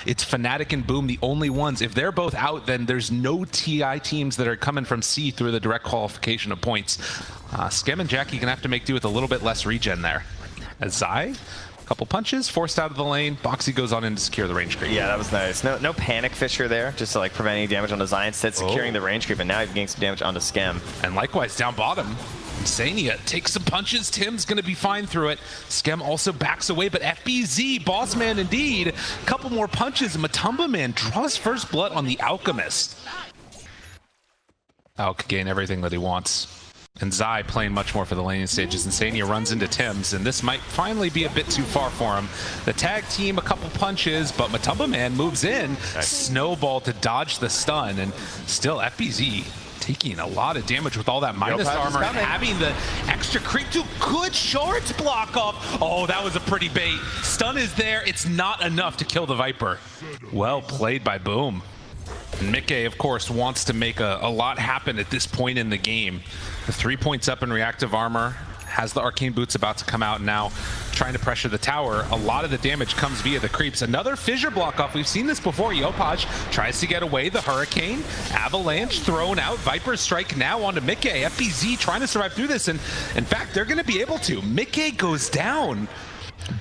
It's Fnatic and Boom, the only ones. If they're both out, then there's no TI teams that are coming from C through the direct qualification of points. Skem and Jackie gonna have to make do with a little bit less regen there. As Zai, a couple punches, forced out of the lane. Boxy goes on in to secure the range creep. Yeah, that was nice. No panic fissure there, just to like prevent any damage onto Zai, instead securing the range creep, and now he's getting some damage onto Skem. And likewise, down bottom, Insania takes some punches. Tim's going to be fine through it. Skem also backs away, but FBZ, boss man indeed. A couple more punches, and Matumba Man draws first blood on the Alchemist. Alc gain everything that he wants. And Zai playing much more for the laning stages. Insania runs into Tim's, and this might finally be a bit too far for him. The tag team, a couple punches, but Matumba Man moves in. Nice. Snowball to dodge the stun, and still FBZ taking a lot of damage with all that minus armor and having the extra creep too. Good shorts block off. Oh, that was a pretty bait. Stun is there. It's not enough to kill the Viper. Well played by Boom. And Mickey, of course, wants to make a lot happen at this point in the game. The 3 points up in reactive armor, has the arcane boots about to come out now, trying to pressure the tower. A lot of the damage comes via the creeps. Another fissure block off. We've seen this before. Yopaj tries to get away. The Hurricane, Avalanche thrown out. Viper strike now onto Mickey. FBZ trying to survive through this, and in fact, they're going to be able to. Mickey goes down.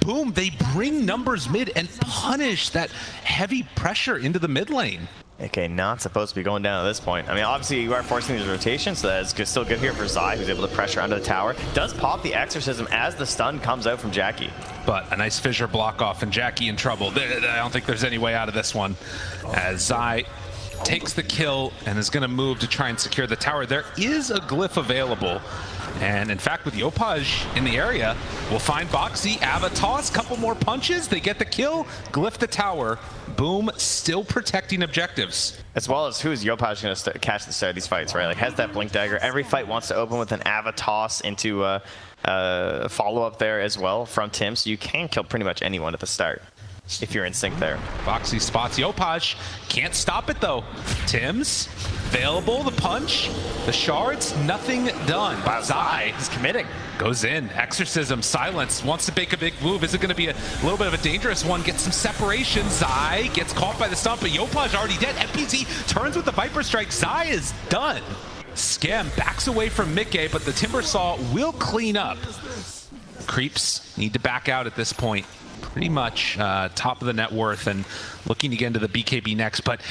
Boom, they bring numbers mid and punish that heavy pressure into the mid lane. Okay, not supposed to be going down at this point. I mean, obviously you are forcing these rotations, so that's still good here for Zai, who's able to pressure under the tower. Does pop the Exorcism as the stun comes out from Jackie. But a nice fissure block off, and Jackie in trouble. I don't think there's any way out of this one. As Zai takes the kill and is going to move to try and secure the tower. There is a glyph available. And in fact, with Yopaj in the area, we'll find Boxy, Ava toss, couple more punches, they get the kill, glyph the tower. Boom, still protecting objectives. As well as who's Yopaj going to catch the start of these fights, right? Like, has that Blink Dagger. Every fight wants to open with an Ava toss into a follow-up there as well from Tim, so you can kill pretty much anyone at the start if you're in sync there. Boxy spots Yopaj, can't stop it though. Tim's available, the punch, the shards, nothing done. Zai is committing. Goes in, Exorcism, silence, wants to make a big move. Is it going to be a little bit of a dangerous one? Gets some separation. Zai gets caught by the stump, but Yopaj already dead. FPZ turns with the Viper Strike. Zai is done. Skem backs away from Mickey, but the Timber Saw will clean up. Creeps need to back out at this point. Pretty much top of the net worth and looking to get into the BKB next, but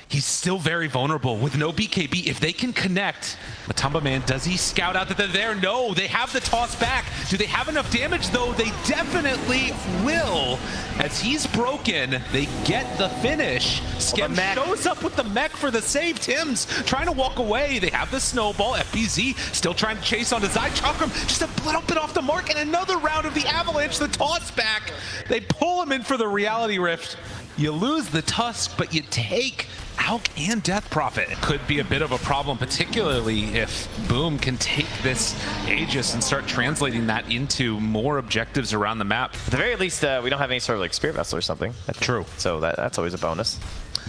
he's still very vulnerable with no BKB. If they can connect, Matumba Man, does he scout out that they're there? No, they have the toss back. Do they have enough damage though? They definitely will. As he's broken, they get the finish. Skem shows up with the mech for the save. Tim's trying to walk away. They have the snowball. FBZ still trying to chase onto Zai. Chakram just a little bit off the mark, and another round of the Avalanche, the toss back. They pull him in for the reality rift. You lose the Tusk, but you take Alc and Death Prophet. It could be a bit of a problem, particularly if Boom can take this Aegis and start translating that into more objectives around the map. At the very least, we don't have any sort of like Spirit Vessel or something. True. So that's always a bonus.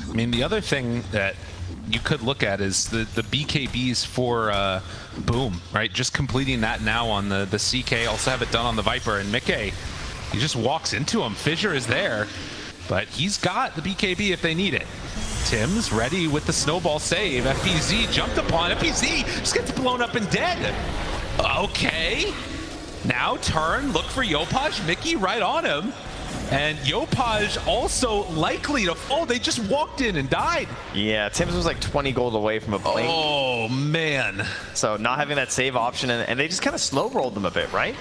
I mean, the other thing that you could look at is the BKBs for Boom, right? Just completing that now on the CK, also have it done on the Viper, and Mickey, he just walks into him. Fissure is there, but he's got the BKB if they need it. Tim's ready with the snowball save. FPZ jumped upon. FPZ just gets blown up and dead. Okay. Now turn, look for Yopaj. Mickey right on him. And Yopaj also likely to... Oh, they just walked in and died. Yeah, Tim's was like 20 gold away from a blink. Oh, man. So not having that save option, and they just kind of slow rolled them a bit, right?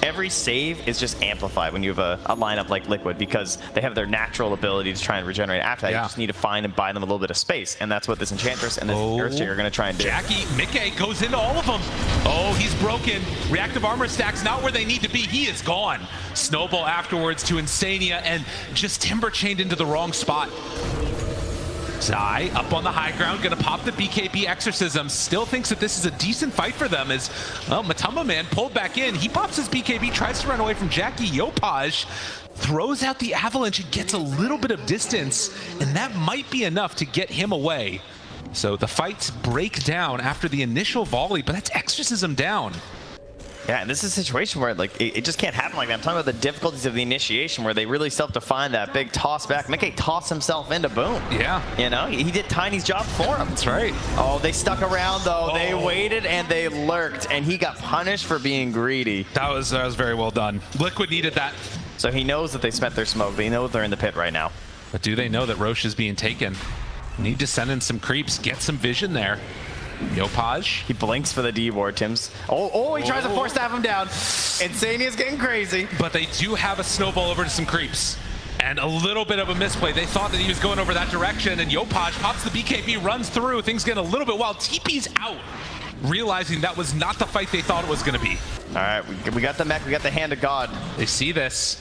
Every save is just amplified when you have a lineup like Liquid, because they have their natural ability to try and regenerate after that. You just need to find and buy them a little bit of space, and that's what this Enchantress and this Earthshaker are going to try and do. Jackie, Mickey goes into all of them. Oh, he's broken. Reactive armor stack's not where they need to be. He is gone. Snowball afterwards to Insania, and just Timber chained into the wrong spot. Zai up on the high ground, gonna pop the BKB Exorcism. Still thinks that this is a decent fight for them as, well, Matumba Man pulled back in. He pops his BKB, tries to run away from Jackie. Yopaj throws out the Avalanche and gets a little bit of distance, and that might be enough to get him away. So the fights break down after the initial volley, but that's Exorcism down. Yeah, and this is a situation where like it just can't happen like that. I'm talking about the difficulties of the initiation where they really self-define that big toss back. Mickey tossed himself into Boom. Yeah. You know, he did Tiny's job for him. That's right. Oh, they stuck around though. Oh. They waited and they lurked, and he got punished for being greedy. That was very well done. Liquid needed that. So he knows that they spent their smoke, but he knows they're in the pit right now. But do they know that Roche is being taken? Need to send in some creeps, get some vision there. Yopaj. He blinks for the D ward, Tims. Oh, he tries to force stab him down. Insania's getting crazy. But they do have a snowball over to some creeps. And a little bit of a misplay. They thought that he was going over that direction, and Yopaj pops the BKB, runs through. Things get a little bit wild. TP's out, realizing that was not the fight they thought it was going to be. All right, we got the mech, we got the hand of God. They see this.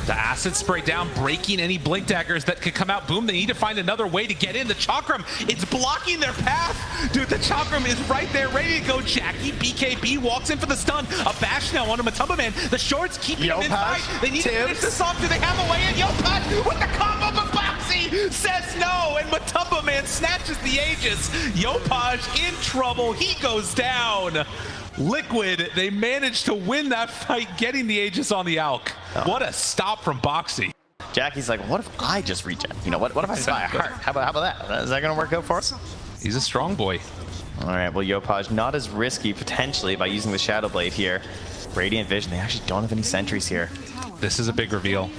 The acid spray down, breaking any blink daggers that could come out. Boom, they need to find another way to get in. The Chakram, it's blocking their path. Dude, the Chakram is right there, ready to go. Jackie, BKB walks in for the stun. A bash now onto Matumba Man. The shorts keeping him inside. They need to finish this off. Do they have a way in? Yopaj with the combo, but Boxy says no, and Matumba Man snatches the Aegis. Yopaj in trouble. He goes down. Liquid, they managed to win that fight, getting the Aegis on the Alk. Oh. What a stop from Boxy. Jackie's like, what if I just regen? You know, what if I buy a heart? How about that? Is that going to work out for us? He's a strong boy. All right, well, Yopaj not as risky potentially by using the Shadow Blade here. Radiant Vision, they actually don't have any sentries here. This is a big reveal.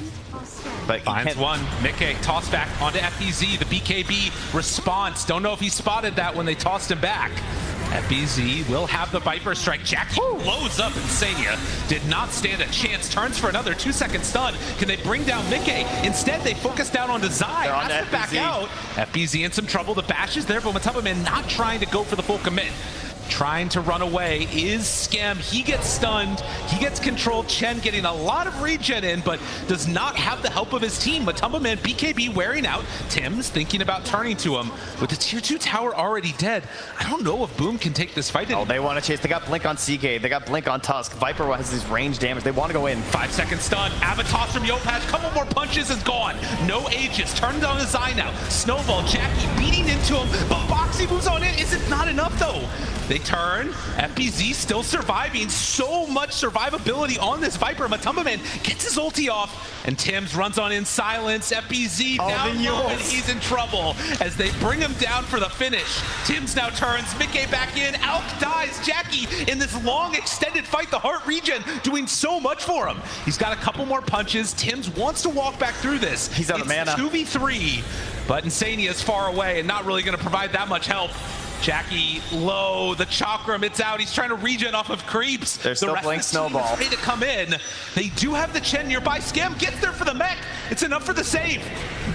But finds one. Mickey toss back onto FBZ. The BKB response. Don't know if he spotted that when they tossed him back. FBZ will have the Viper strike. Jackie blows up Insania. Did not stand a chance. Turns for another 2-second stun. Can they bring down Mickey? Instead, they focus down onto Zai. Has to back out. FBZ in some trouble. The bash is there, but Matumba Man not trying to go for the full commit. Trying to run away is Skem. He gets stunned. He gets controlled. Chen getting a lot of regen in, but does not have the help of his team. Matumba Man, BKB wearing out. Tim's thinking about turning to him. With the tier 2 tower already dead, I don't know if Boom can take this fight anymore. Oh, they want to chase. They got Blink on CK. They got Blink on Tusk. Viper has this range damage. They want to go in. 5-second stun. Avatos from Yopaj. Couple more punches is gone. No Aegis. Turns on his eye now. Snowball. Jackie beating into him, but Boxy moves on in. Is it not enough though? They turn. FBZ still surviving. So much survivability on this Viper. Matumba Man gets his ulti off, and Tims runs on in silence. FBZ down low, and he's in trouble as they bring him down for the finish. Tims now turns. Mickey back in. Alk dies. Jackie in this long extended fight. The heart regen doing so much for him. He's got a couple more punches. Tims wants to walk back through this. He's out of mana. 2v3, but Insania is far away and not really going to provide that much help. Jackie low, the Chakram, it's out. He's trying to regen off of creeps. They're still playing Snowball. Ready to come in. They do have the Chen nearby. Skem gets there for the mech. It's enough for the save.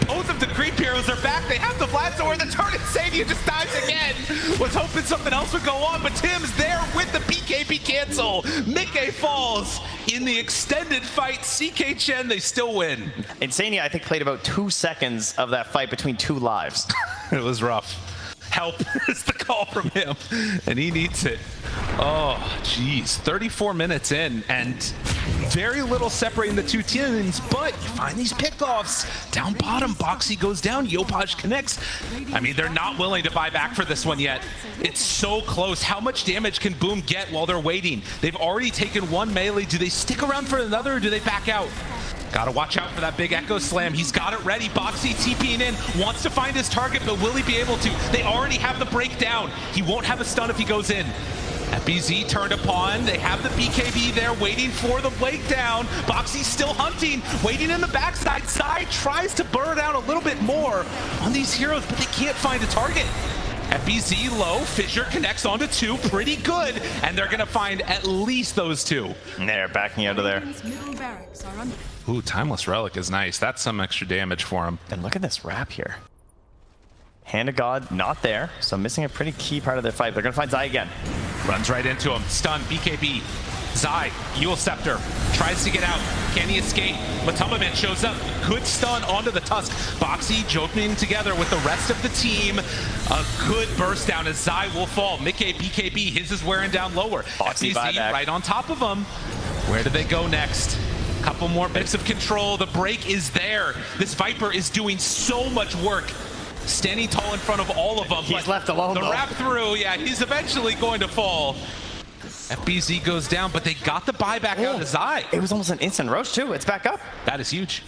Both of the creep heroes are back. They have the Vladsor. The turn Insania just dies again. Was hoping something else would go on, but Tim's there with the BKB cancel. Mickey falls in the extended fight. CK Chen, they still win. Insania, I think, played about 2 seconds of that fight between 2 lives. It was rough. Help is the call from him, and he needs it. Oh, geez. 34 minutes in, and very little separating the two teams, but you find these pickoffs. Down bottom, Boxy goes down, Yopaj connects. I mean, they're not willing to buy back for this one yet. It's so close. How much damage can Boom get while they're waiting? They've already taken one melee. Do they stick around for another, or do they back out? Gotta watch out for that big Echo Slam. He's got it ready. Boxy TPing in, wants to find his target, but will he be able to? They already have the breakdown. He won't have a stun if he goes in. FBZ turned upon. They have the BKB there waiting for the breakdown. Boxy still hunting, waiting in the backside. Zai tries to burn out a little bit more on these heroes, but they can't find a target. FBZ low, Fissure connects onto 2, pretty good, and they're gonna find at least those 2. And they're backing out of there. Ooh, Timeless Relic is nice. That's some extra damage for him. And look at this wrap here. Hand of God not there, so missing a pretty key part of their fight. They're gonna find Zai again. Runs right into him. Stun, BKB. Zai, Eul Scepter, tries to get out. Can he escape? Matumba Man shows up. Good stun onto the Tusk. Boxy joking together with the rest of the team. A good burst down as Zai will fall. Mickey, BKB, his is wearing down lower. Boxy FBZ right on top of him. Where do they go next? Couple more bits of control. The break is there. This Viper is doing so much work. Standing tall in front of all of them. He's left alone, the though. wrap through, yeah, he's eventually going to fall. FBZ goes down, but they got the buyback out of Zai. It was almost an instant roach too. It's back up. That is huge.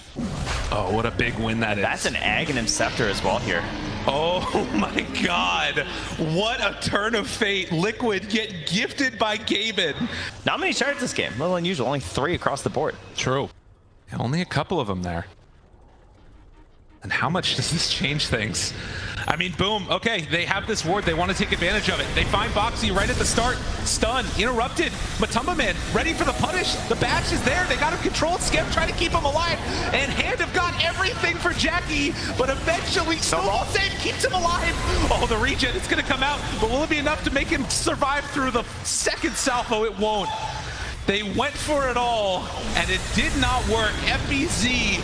Oh, what a big win that is. That's an Aghanim Scepter as well here. Oh my god. What a turn of fate. Liquid get gifted by Gaben. Not many shards this game. A little unusual. Only 3 across the board. True. Only a couple of them there. And how much does this change things? I mean, boom. Okay, they have this ward. They want to take advantage of it. They find Boxy right at the start. Stun, interrupted. Matumba Man ready for the punish. The bash is there. They got him controlled. Skep trying to keep him alive. And Hand have got everything for Jackie, but eventually Snowball save keeps him alive. Oh, the regen is going to come out, but will it be enough to make him survive through the second salvo? It won't. They went for it all, and it did not work. FBZ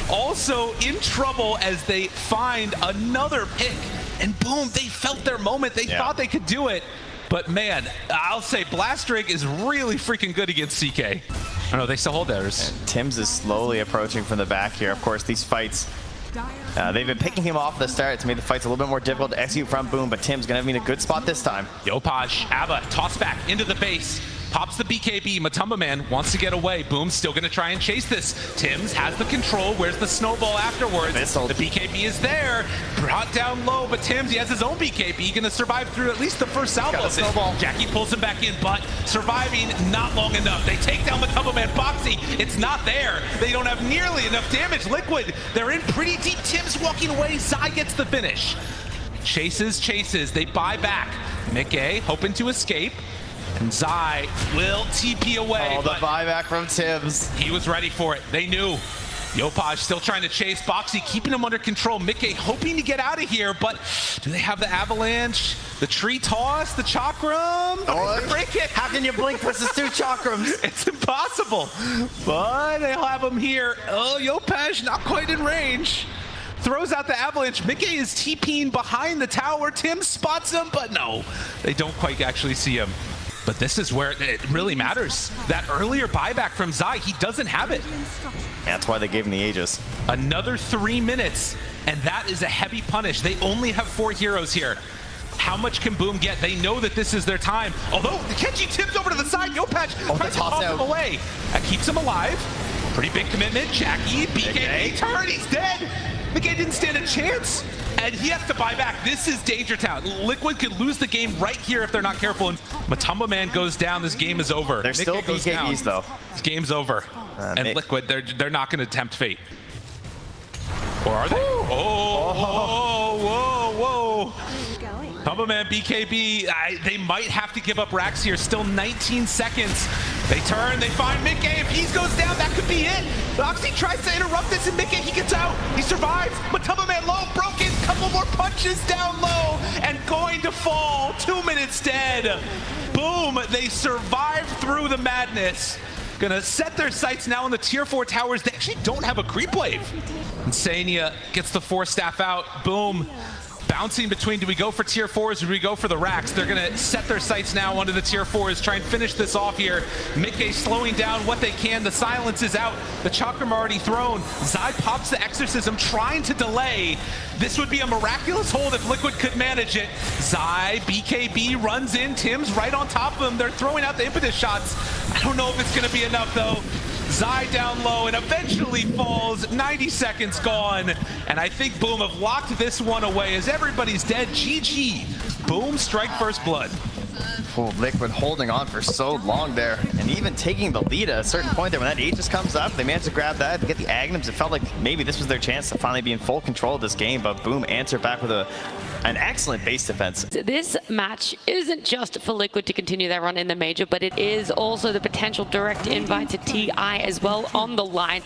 also in trouble as they find another pick, and boom, they felt their moment. They thought they could do it, but man, I'll say Blastrig is really freaking good against CK. Oh no, they still hold theirs. And Tims is slowly approaching from the back here. Of course, these fights, they've been picking him off at the start. It's made the fights a little bit more difficult to execute from Boom, but Tim's gonna be in a good spot this time. Yopaj, Abba, toss back into the base. Pops the BKB, Matumba Man wants to get away. Boom's still gonna try and chase this. Tims has the control, where's the snowball afterwards? The BKB is there, brought down low, but Tims, he has his own BKB, gonna survive through at least the first salvo of this. Jackie pulls him back in, but surviving not long enough. They take down Matumba Man. Boxy, it's not there. They don't have nearly enough damage. Liquid, they're in pretty deep. Tims walking away, Zai gets the finish. Chases, they buy back. Mickey hoping to escape. And Zai will TP away. Oh, the buyback from Tims. He was ready for it. They knew. Yopaj still trying to chase Boxy, keeping him under control. Mickey hoping to get out of here, but do they have the avalanche, the tree toss, the chakram? The break it. How can you blink versus 2 chakrams? It's impossible. But they'll have him here. Oh, Yopaj not quite in range. Throws out the avalanche. Mickey is TPing behind the tower. Tim spots him, but no, they don't quite actually see him. But this is where it really matters. That earlier buyback from Zai, he doesn't have it. That's why they gave him the Aegis. Another 3 minutes, and that is a heavy punish. They only have 4 heroes here. How much can Boom get? They know that this is their time. Although, Kenji tips over to the side. Yopaj tries to toss him away. That keeps him alive. Pretty big commitment. Jackie, BKB turn, he's dead. Mickey didn't stand a chance. And he has to buy back. This is Danger Town. Liquid could lose the game right here if they're not careful. And Matumba Man goes down. This game is over. There's still BKBs though. This game's over. And Liquid, they're not going to tempt fate. Or are they? Whoa. Matumba Man, BKB, they might have to give up racks here. Still 19 seconds. They turn, they find Mickey. If he goes down, that could be it. Oxy tries to interrupt this, and Mickey, he gets out. He survives. Matumba Man low, broken. Couple more punches down low, and going to fall. 2 minutes dead. Boom, they survive through the madness. Gonna set their sights now on the tier 4 towers. They actually don't have a creep wave. Insania gets the 4 staff out. Boom. Bouncing between, do we go for tier 4s or do we go for the racks? They're going to set their sights now onto the tier 4s, try and finish this off here. Mickey slowing down what they can. The silence is out. The chakram already thrown. Zai pops the exorcism, trying to delay. This would be a miraculous hold if Liquid could manage it. Zai, BKB runs in. Tim's right on top of him. They're throwing out the impetus shots. I don't know if it's going to be enough though. Zai down low and eventually falls. 90 seconds gone. And I think Boom have locked this one away as everybody's dead. GG. Boom, strike first blood. Oh, Liquid holding on for so long there, and even taking the lead at a certain point there. When that Aegis comes up, they managed to grab that, to get the Aghanims. It felt like maybe this was their chance to finally be in full control of this game, but Boom answered back with an excellent base defense. This match isn't just for Liquid to continue their run in the major, but it is also the potential direct invite to TI as well on the line.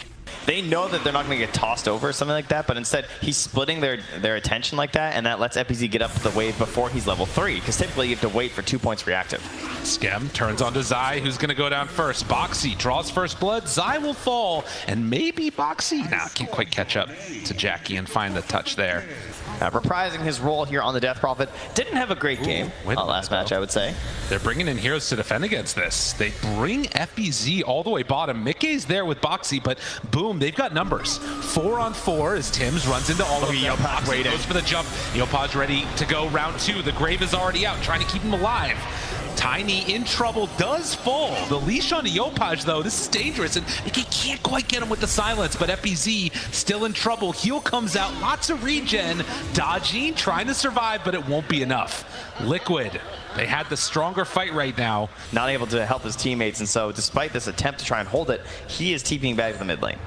They know that they're not going to get tossed over or something like that, but instead he's splitting their attention like that, and that lets FBZ get up the wave before he's level 3, because typically you have to wait for 2 points reactive. Skem turns onto Zai, who's going to go down first. Boxy draws first blood. Zai will fall, and maybe Boxy can't quite catch up to Jackie and find the touch there. Reprising his role here on the Death Prophet. Didn't have a great game last match, I would say. They're bringing in heroes to defend against this. They bring FBZ all the way bottom. Mickey's there with Boxy, but Boom, they've got numbers. 4 on 4 as Tims runs into all of them. Boxy goes for the jump. Yopaj ready to go round 2. The Grave is already out, trying to keep him alive. Tiny in trouble, does fall. The leash on Yopaj, though, this is dangerous, and he can't quite get him with the silence, but FBZ still in trouble. Heal comes out, lots of regen, dodging, trying to survive, but it won't be enough. Liquid, they had the stronger fight right now. Not able to help his teammates, and so despite this attempt to try and hold it, he is TPing back to the mid lane.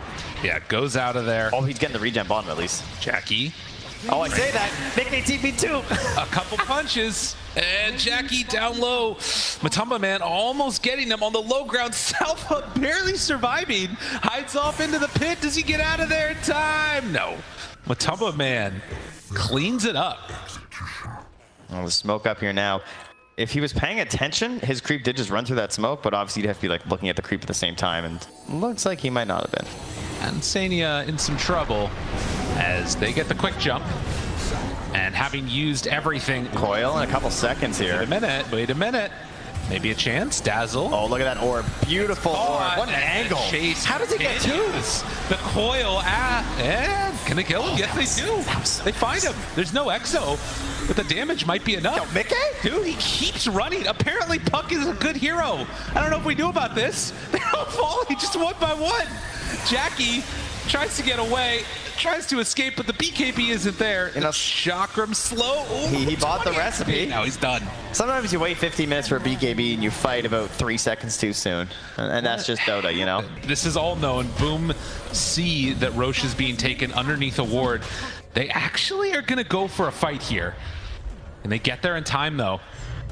Yeah, goes out of there. Oh, he's getting the regen bottom at least. Jackie. Oh, I say that. Nick TP too. A couple punches, and Jackie down low. Matumba Man almost getting him on the low ground. Salva barely surviving. Hides off into the pit. Does he get out of there in time? No. Matumba Man cleans it up. Oh, the smoke up here now. If he was paying attention, his creep did just run through that smoke, but obviously you'd have to be like looking at the creep at the same time, and looks like he might not have been. And Sania in some trouble as they get the quick jump. And having used everything. Coil in a couple seconds here. Wait a minute. Maybe a chance. Dazzle. Oh, look at that orb. Beautiful orb. What an angle. Chase. How does he get two? The coil. And can they kill him? Yes, they do. They find him. There's no exo, but the damage might be enough. Yo, Mickey? Dude, he keeps running. Apparently, Puck is a good hero. I don't know if we knew about this. They're all falling just one by one. Jackie tries to get away, tries to escape, but the BKB isn't there. You know, Chakram slow. Ooh, he bought the recipe. Now he's done. Sometimes you wait 15 minutes for a BKB and you fight about 3 seconds too soon. And that's just Dota, you know? This is all known. Boom see that Roche is being taken underneath a ward. They actually are going to go for a fight here. And they get there in time, though.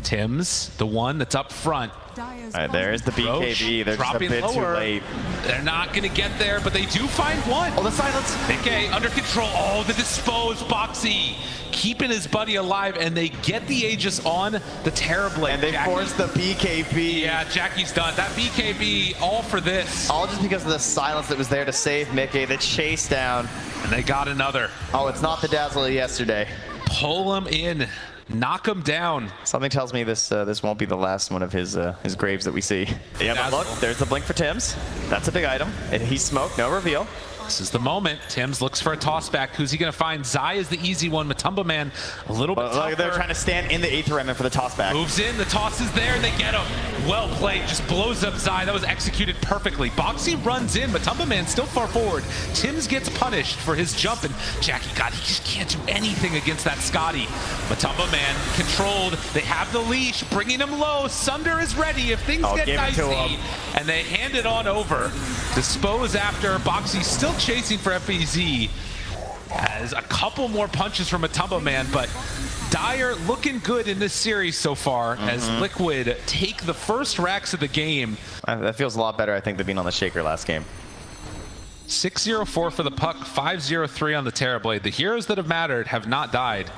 Tim's the one that's up front. All right, there's the BKB. They're just a bit too late. They're not going to get there, but they do find one. Oh, the silence. Okay, under control. Oh, the dispose. Boxy keeping his buddy alive, and they get the Aegis on the Terrorblade. And they force the BKB. Yeah, Jackie's done. That BKB, all for this. All just because of the silence that was there to save Mickey. The chase down. And they got another. Oh, it's not the Dazzle of yesterday. Pull him in. Knock him down. Something tells me this won't be the last one of his graves that we see. Yeah, but look, there's the blink for Tim's. That's a big item. And he's smoked, no reveal. This is the moment. Tim's looks for a toss back. Who's he going to find? Zai is the easy one. Matumba Man a little bit tougher. They're trying to stand in the 8th remnant for the toss back. Moves in. The toss is there, and they get him. Well played. Just blows up Zai. That was executed perfectly. Boxy runs in. Matumba Man still far forward. Tim's gets punished for his jump, and Jackie, God, he just can't do anything against that Scotty. Matumba Man controlled. They have the leash, bringing him low. Sunder is ready if things get dicey, and they hand it on over. Dispose after. Boxy still chasing for FBZ. As a couple more punches from Matumba Man, but Dire looking good in this series so far as Liquid take the first racks of the game. That feels a lot better, I think, than being on the Shaker last game. 6-0-4 for the Puck, 5-0-3 on the Terrorblade. The heroes that have mattered have not died,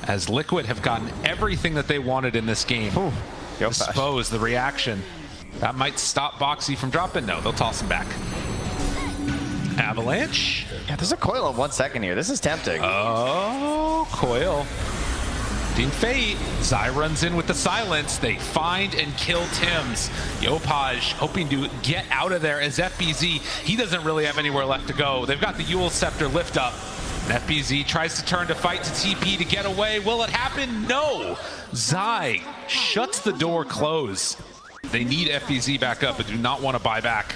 as Liquid have gotten everything that they wanted in this game. Dispose, the reaction. That might stop Boxy from dropping. No, they'll toss him back. Avalanche. Yeah, there's a coil in 1 second here. This is tempting. Oh, coil. Dean Fate. Zai runs in with the silence. They find and kill Tim's. Yopaj hoping to get out of there as FBZ. He doesn't really have anywhere left to go. They've got the Yule Scepter lift up. And FBZ tries to turn to fight to TP to get away. Will it happen? No. Zai shuts the door close. They need FBZ back up, but do not want to buy back.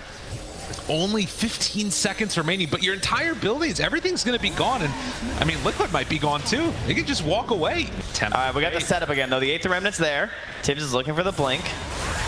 Only 15 seconds remaining, but your entire buildings, everything's going to be gone. And I mean, Liquid might be gone too. They can just walk away. All right, we got the setup again, though. The 8th remnant's there. Tibbs is looking for the blink.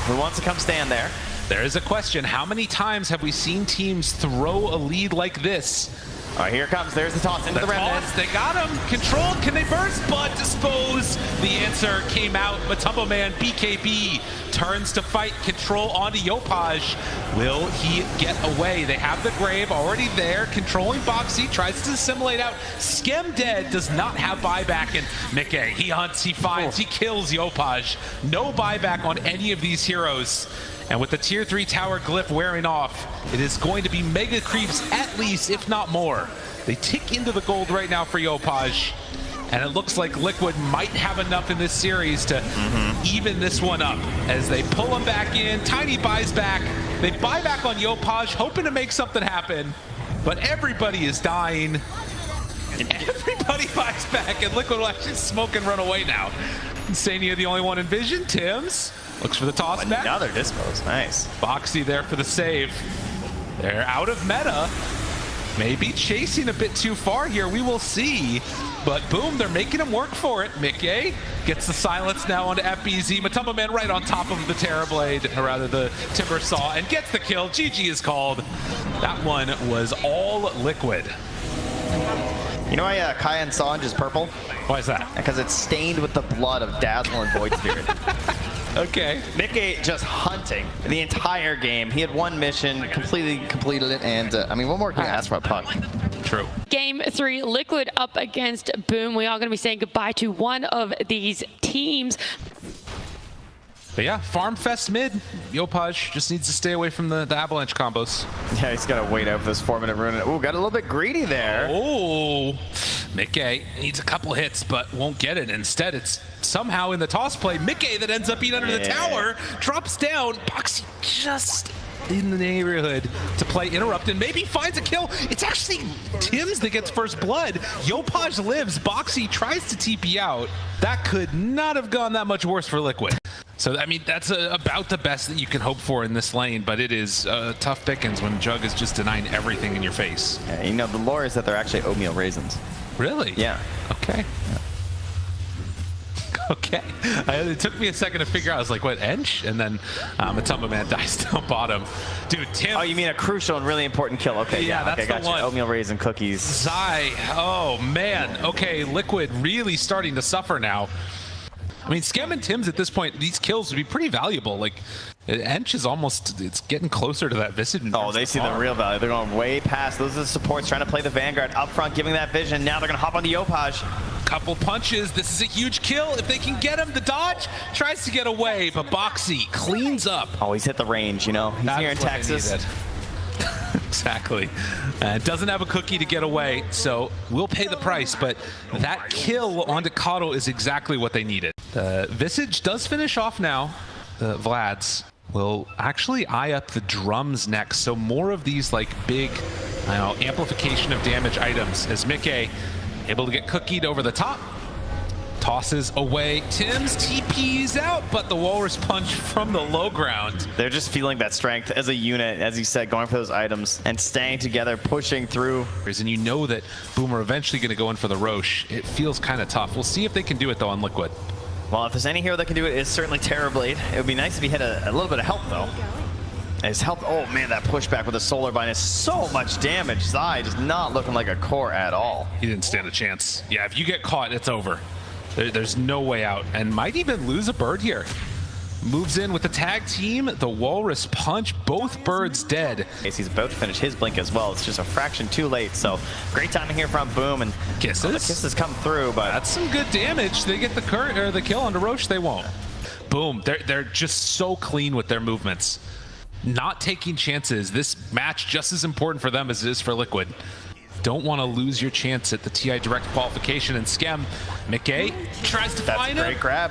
Who wants to come stand there? There is a question. How many times have we seen teams throw a lead like this? All right, here it comes. There's the toss into the remnant. They got him. Controlled. Can they burst? But dispose. The answer came out. Matumba Man, BKB, turns to fight. Control onto Yopaj. Will he get away? They have the grave already there. Controlling Boxy. Tries to assimilate out. Skem dead. Does not have buyback. And Mickey, he hunts, he finds, he kills Yopaj. No buyback on any of these heroes. And with the tier 3 tower glyph wearing off, it is going to be mega creeps at least, if not more. They tick into the gold right now for Yopaj. And it looks like Liquid might have enough in this series to even this one up. As they pull him back in, Tiny buys back. They buy back on Yopaj, hoping to make something happen. But everybody is dying. And everybody buys back, and Liquid will actually smoke and run away now. Insania the only one in vision. Tims looks for the toss back. Another dispose. Nice. Boxy there for the save. They're out of meta. Maybe chasing a bit too far here. We will see. But boom, they're making him work for it. Mickey gets the silence now onto FBZ. Matumba Man right on top of the Terrorblade, or rather the Timber Saw, and gets the kill. GG is called. That one was all Liquid. You know why Kyan Sanj is purple? Why is that? Because it's stained with the blood of Dazzle and Void Spirit. Okay. Mickey just hunting the entire game. He had one mission, completely completed it, and I mean, what more can you ask for a puck? True. Game 3, Liquid up against Boom. We are going to be saying goodbye to one of these teams. But yeah, Farm Fest mid. Yopaj just needs to stay away from the Avalanche combos. Yeah, he's got to wait out for this 4-minute rune. Ooh, got a little bit greedy there. Oh, Mickey needs a couple hits, but won't get it. Instead, it's somehow in the toss play, Mickey that ends up being under the tower, drops down. Boxy just in the neighborhood to play interrupt and maybe finds a kill. It's actually Tims that gets first blood. Yopaj lives. Boxy tries to TP out. That could not have gone that much worse for Liquid. So, I mean, that's about the best that you can hope for in this lane, but it is tough pickings when Jug is just denying everything in your face. Yeah, you know, the lore is that they're actually oatmeal raisins. Really? Yeah. Okay. Yeah. Okay. It took me a second to figure out. I was like, what, Ench? And then Matumba Man dies down bottom. Dude, Tim. Oh, you mean a crucial and really important kill. Okay, yeah, that's okay, got the one. you. Oatmeal raisin cookies. Zai. Oh, man. Okay, Liquid really starting to suffer now. I mean, Scam and Tims at this point, these kills would be pretty valuable. Like, Ench is almost, it's getting closer to that Visage. Oh, they see the real value. They're going way past. Those are the supports trying to play the Vanguard up front, giving that vision. Now they're going to hop on the Yopaj. Couple punches. This is a huge kill. If they can get him, the dodge tries to get away, but Boxy cleans up. Oh, he's hit the range, you know. He's here in Texas. Exactly. Doesn't have a cookie to get away, so we'll pay the price, but that kill onto Kato is exactly what they needed. Visage does finish off now. Vlad's will actually eye up the drums next, so more of these like big, I don't know, amplification of damage items as Mickey able to get cookied over the top. Tosses away. Tims TP's out, but the Walrus Punch from the low ground. They're just feeling that strength as a unit, as you said, going for those items and staying together, pushing through. And you know that Boom are eventually going to go in for the Roche. It feels kind of tough. We'll see if they can do it, though, on Liquid. Well, if there's any hero that can do it, it's certainly Terrorblade. It would be nice if he had a little bit of help, though. His help, oh man, that pushback with the Solar Bind is so much damage. Zai just not looking like a core at all. He didn't stand a chance. Yeah, if you get caught, it's over. There's no way out, and might even lose a bird here. Moves in with the tag team, the Walrus Punch, both birds dead. He's about to finish his blink as well. It's just a fraction too late, so great timing here from Boom, and Kisses. The kisses come through, but that's some good damage. They get the kill onto Roche, they won't. Boom, they're just so clean with their movements. Not taking chances. This match just as important for them as it is for Liquid. Don't want to lose your chance at the TI direct qualification. And Scam, Mickey tries to find him. That's a great grab.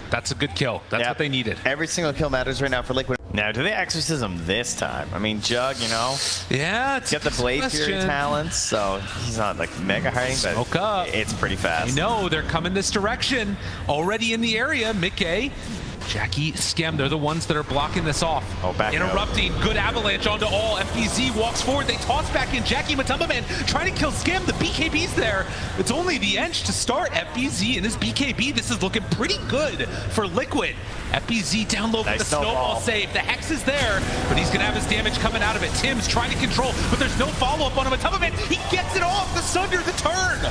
That's a good kill. That's what they needed. Every single kill matters right now for Liquid. Now, do they exorcism this time? I mean, Jug, you know, yeah, it's got the Blade Fury talents, so he's not like mega hiding, but smoke up. It's pretty fast. You know, they're coming this direction. Already in the area, Mickey. Jackie, Scam, they're the ones that are blocking this off. Oh, back interrupting, good avalanche onto all. FBZ walks forward, they toss back in. Jackie Matumba Man trying to kill Scam, the BKB's there. It's only the Ench to start. FBZ and his BKB, this is looking pretty good for Liquid. FBZ down low for the snowball save. The Hex is there, but he's gonna have his damage coming out of it. Tim's trying to control, but there's no follow-up on him. Matumba Man, he gets it off, the Sunder, the turn.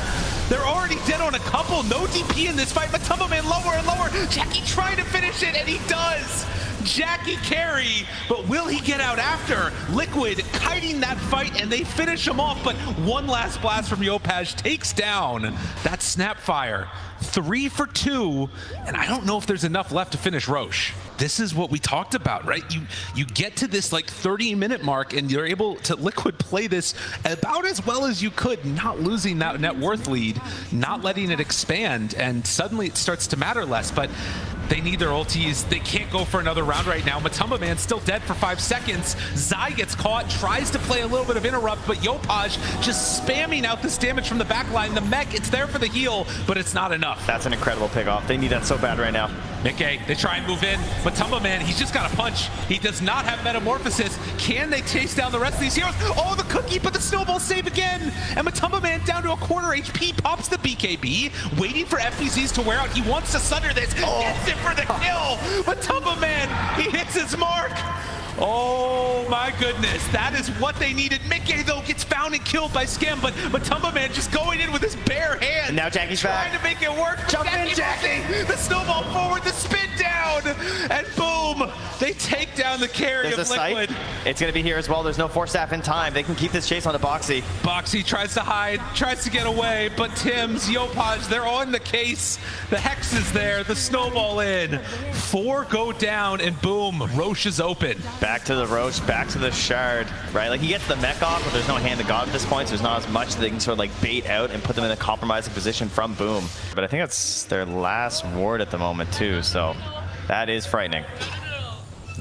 They're already dead on a couple, no DP in this fight. Matumba Man lower and lower. Jackie trying to finish it, and he does. Jackie carry, but will he get out after? Liquid kiting that fight, and they finish him off, but one last blast from Yopaj takes down that Snapfire. 3 for 2, and I don't know if there's enough left to finish Roche. This is what we talked about, right? You get to this like 30-minute mark, and you're able to Liquid play this about as well as you could, not losing that net worth lead, not letting it expand, and suddenly it starts to matter less. But They need their ultis. They can't go for another round right now. Matumba Man still dead for 5 seconds. Zai gets caught, tries to play a little bit of interrupt, but Yopaj just spamming out this damage from the backline. The mech, it's there for the heal, but it's not enough. That's an incredible pick off. They need that so bad right now. Mickey, they try and move in. Matumba Man, he's just got a punch. He does not have Metamorphosis. Can they chase down the rest of these heroes? Oh, the cookie, but the snowball save again. And Matumba Man down to a quarter HP, pops the BKB, waiting for FPZs to wear out. He wants to sunder this, gets it for the kill. Matumba Man, he hits his mark. Oh my goodness, that is what they needed. Mickey, though, gets found and killed by Skim, but Matumba Man just going in with his bare hands. And now Jackie's trying back. to make it work. Jump in, Jackie! The snowball forward, the spin down, and boom, they take down the carry There's of a Liquid. sight. It's going to be here as well. There's no force staff in time. They can keep this chase on the Boxy. Boxy tries to hide, tries to get away, but Tim's, Yopaj, they're on the case. The Hex is there, the snowball in. 4 go down, and boom, Roche is open. Back to the Roche, back to the Shard, right? Like, he gets the mech off, but there's no hand to God at this point, so there's not as much that they can sort of like bait out and put them in a compromising position from Boom. But I think that's their last ward at the moment too, so that is frightening.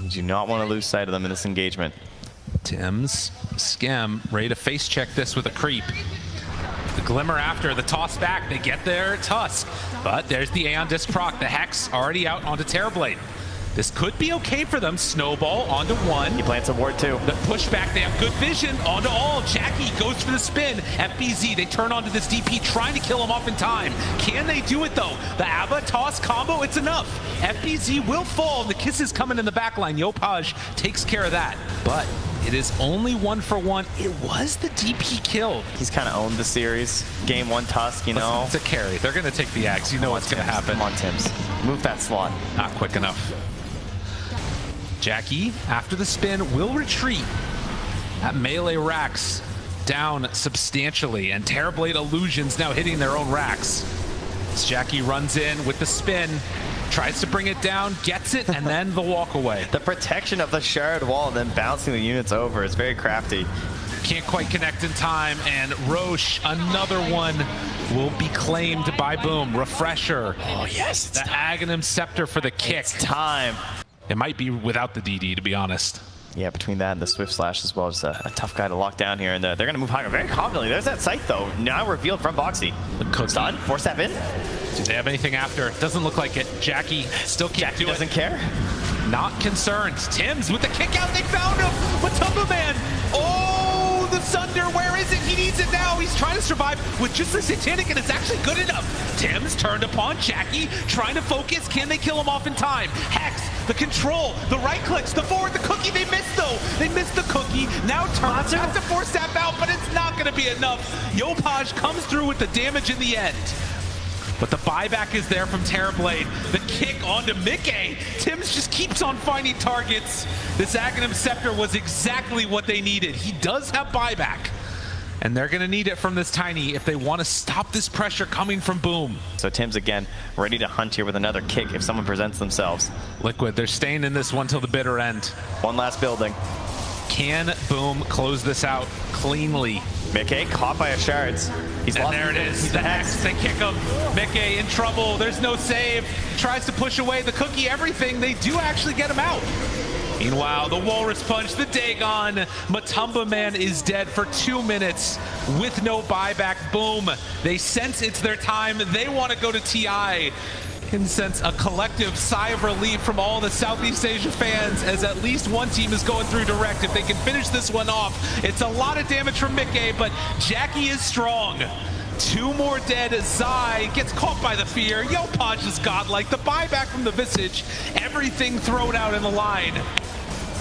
You do not want to lose sight of them in this engagement. Tim's, Skim, ready to face check this with a creep. The Glimmer after, the toss back, they get their Tusk. But there's the Aeon Disc proc, the Hex already out onto Terrorblade. This could be okay for them. Snowball onto 1. He plants a ward too. The pushback, they have good vision onto all. Jackie goes for the spin. FBZ, they turn onto this DP, trying to kill him off in time. Can they do it though? The Abba toss combo, it's enough. FBZ will fall. The kisses coming in the back line. Yopaj takes care of that. But it is only 1-for-1. It was the DP kill. He's kind of owned the series. Game 1 Tusk, you know. It's a carry. They're going to take the axe. You know what's going to happen. Come on, Tims. Move that slot. Not quick enough. Jackie, after the spin, will retreat. That melee racks down substantially, and Terrorblade Illusions now hitting their own racks. As Jackie runs in with the spin, tries to bring it down, gets it, and then the walk away. The protection of the Shard wall and then bouncing the units over is very crafty. Can't quite connect in time, and Roche, another one, will be claimed by Boom. Refresher. Oh yes, the Aghanim Scepter for the kick. It's time. It might be without the DD, to be honest. Yeah, between that and the Swift Slash as well, just a tough guy to lock down here, and they're going to move higher very confidently. There's that sight, though, now revealed from Boxy. Stun, force that in. Do they have anything after? Doesn't look like it. Jackie still can't do it. Doesn't care. Not concerned. Tim's with the kick out. They found him. Matumba Man. Oh, the Sunder. Where is it? He needs it now. He's trying to survive with just the Satanic, and it's actually good enough. Tim's turned upon Jackie, trying to focus. Can they kill him off in time? Hex, the control, the right clicks, the forward, the cookie. They missed, though. They missed the cookie. Now turns, has to force that out, but it's not going to be enough. Yopaj comes through with the damage in the end. But the buyback is there from Terrorblade. The kick onto Mickey. Tim's just keeps on finding targets. This Aghanim Scepter was exactly what they needed. He does have buyback. And they're going to need it from this Tiny if they want to stop this pressure coming from Boom. So Tim's again ready to hunt here with another kick if someone presents themselves. Liquid, they're staying in this one till the bitter end. One last building. Can Boom close this out cleanly? Mickey caught by a Shards. And there it is, the Hex, they kick him. Mickey in trouble, there's no save. Tries to push away the cookie, everything. They do actually get him out. Meanwhile, the Walrus Punch, the Dagon. Matumba Man is dead for 2 minutes with no buyback. Boom, they sense it's their time. They want to go to TI. Can sense a collective sigh of relief from all the Southeast Asia fans as at least one team is going through direct. If they can finish this one off, it's a lot of damage from Mickey, but Jackie is strong. 2 more dead. Zai gets caught by the fear. Yopaj is godlike. The buyback from the Visage. Everything thrown out in the line.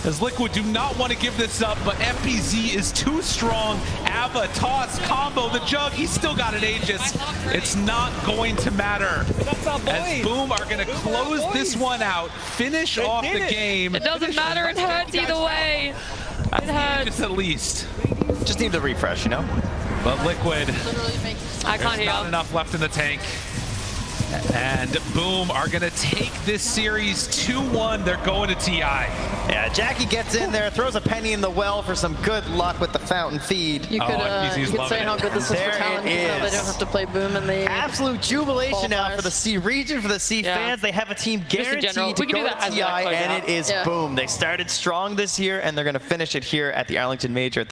As Liquid do not want to give this up, but FPZ is too strong. Abba, toss, combo, the jug, he's still got an Aegis. It's not going to matter. As Boom are going to close this one out, finish off the game. It doesn't matter, it hurts either way. It hurts. Just at least. Just need the refresh, you know? But Liquid, I can't there's heal. not enough left in the tank. And Boom are going to take this series 2-1. They're going to TI. Yeah, Jackie gets in there, throws a penny in the well for some good luck with the fountain feed. You could say how good this is for talent. They don't have to play Boom in the absolute jubilation now for the C region, for the C fans. They have a team guaranteed to go to TI, and it is Boom. They started strong this year, and they're going to finish it here at the Arlington Major.